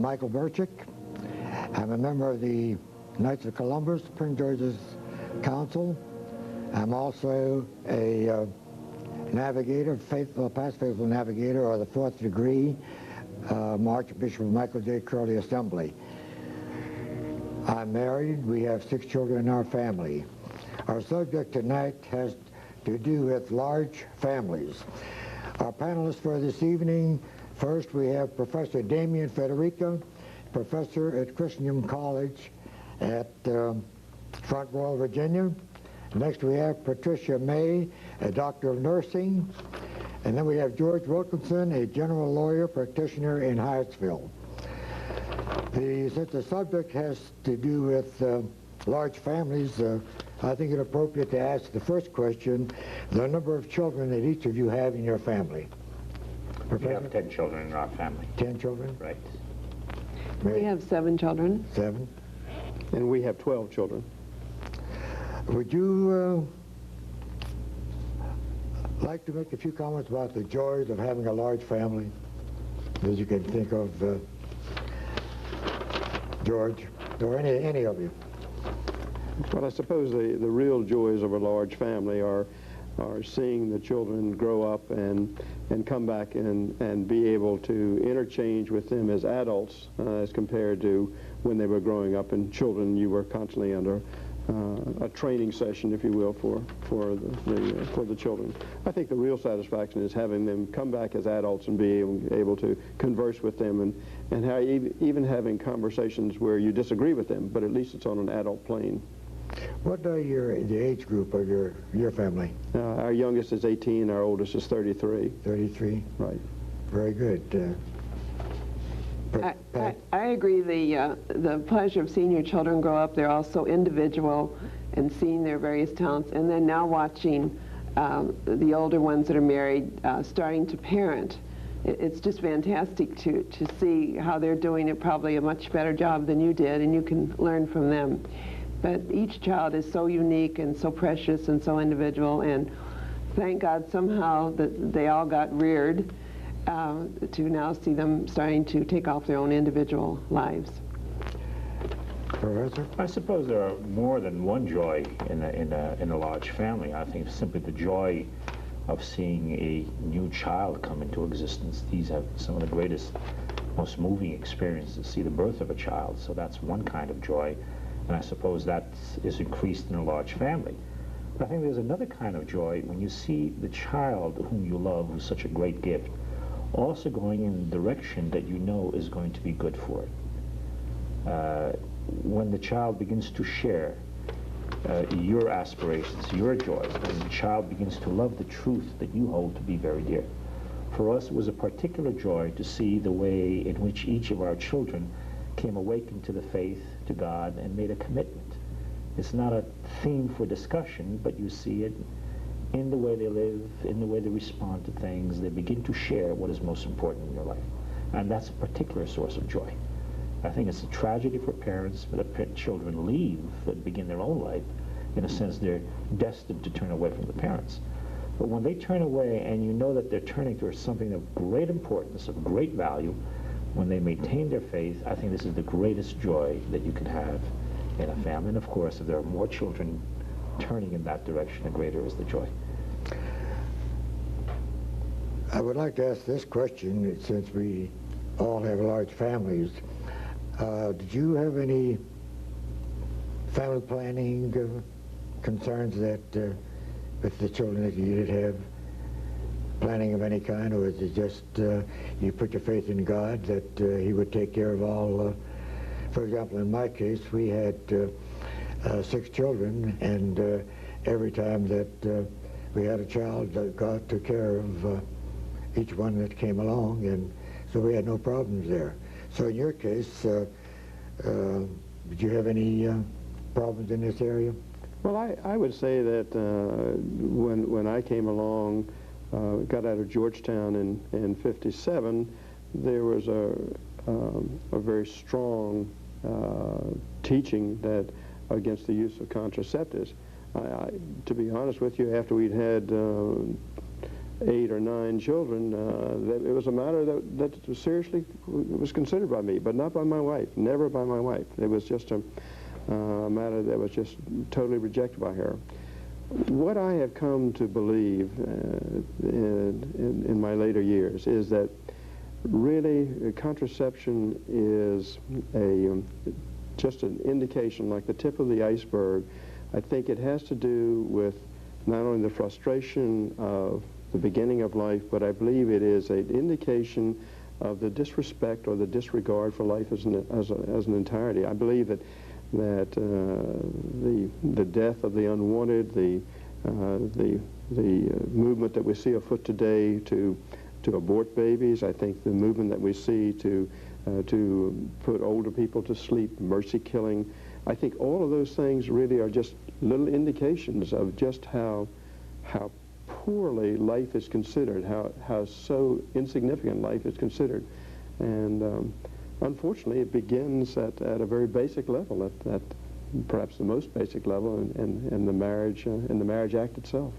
Michael Burchick. I'm a member of the Knights of Columbus, Prince George's Council. I'm also a navigator, past faithful navigator, or the 4th degree, Archbishop of Michael J. Curley Assembly. I'm married. We have 6 children in our family. Our subject tonight has to do with large families. Our panelists for this evening, first we have Professor Damian Fedoryka, professor at Christendom College at Front Royal, Virginia. Next we have Patricia May, a doctor of nursing. And then we have George Wilkinson, a general lawyer practitioner in Hyattsville. Since the subject has to do with large families, I think it appropriate to ask the first question, the number of children that each of you have in your family. We have 10 children in our family. 10 children? Right. We have 7 children. 7. And we have 12 children. Would you like to make a few comments about the joys of having a large family, as you can think of, George, or any of you? Well, I suppose the real joys of a large family are seeing the children grow up and come back and be able to interchange with them as adults as compared to when they were growing up and children. You were constantly under a training session, if you will, for the children. I think the real satisfaction is having them come back as adults and be able to converse with them and even having conversations where you disagree with them, but at least it's on an adult plane. What are the age group of your family? Our youngest is 18, our oldest is 33. 33? Right. Very good. I agree. The pleasure of seeing your children grow up, they're all so individual, and seeing their various talents, and then now watching the older ones that are married starting to parent. It's just fantastic to see how they're doing it, probably a much better job than you did, and you can learn from them. But each child is so unique and so precious and so individual, and thank God somehow that they all got reared to now see them starting to take off their own individual lives. Professor? I suppose there are more than one joy in a large family. I think simply the joy of seeing a new child come into existence. These have some of the greatest, most moving experiences to see the birth of a child. So that's one kind of joy. And I suppose that is increased in a large family. But I think there's another kind of joy when you see the child whom you love, who's such a great gift, also going in the direction that you know is going to be good for it. When the child begins to share your aspirations, your joys, when the child begins to love the truth that you hold to be very dear. For us, it was a particular joy to see the way in which each of our children came awakened to the faith, to God, and made a commitment. It's not a theme for discussion, but you see it in the way they live, in the way they respond to things. They begin to share what is most important in their life. And that's a particular source of joy. I think it's a tragedy for parents that children leave, that begin their own life. In a sense, they're destined to turn away from the parents. But when they turn away and you know that they're turning towards something of great importance, of great value, when they maintain their faith, I think this is the greatest joy that you can have in a family. And of course, if there are more children turning in that direction, the greater is the joy. I would like to ask this question, since we all have large families. Did you have any family planning concerns that with the children that you did have? Planning of any kind, or is it just you put your faith in God that He would take care of all? For example, in my case, we had 6 children, and every time that we had a child, God took care of each one that came along, and so we had no problems there. So in your case, did you have any problems in this area? Well, I would say that when I came along, got out of Georgetown in '57, there was a very strong teaching that against the use of contraceptives. To be honest with you, after we'd had 8 or 9 children, that it was a matter that seriously was considered by me, but not by my wife, never by my wife. It was just a matter that was just totally rejected by her. What I have come to believe in my later years is that really contraception is just an indication, like the tip of the iceberg. I think it has to do with not only the frustration of the beginning of life, but I believe it is an indication of the disrespect or the disregard for life as an entirety. I believe that the death of the unwanted, the movement that we see afoot today to abort babies, I think the movement that we see to put older people to sleep, mercy killing, I think all of those things really are just little indications of just how poorly life is considered, how so insignificant life is considered. And unfortunately, it begins at a very basic level, at perhaps the most basic level in the marriage act itself.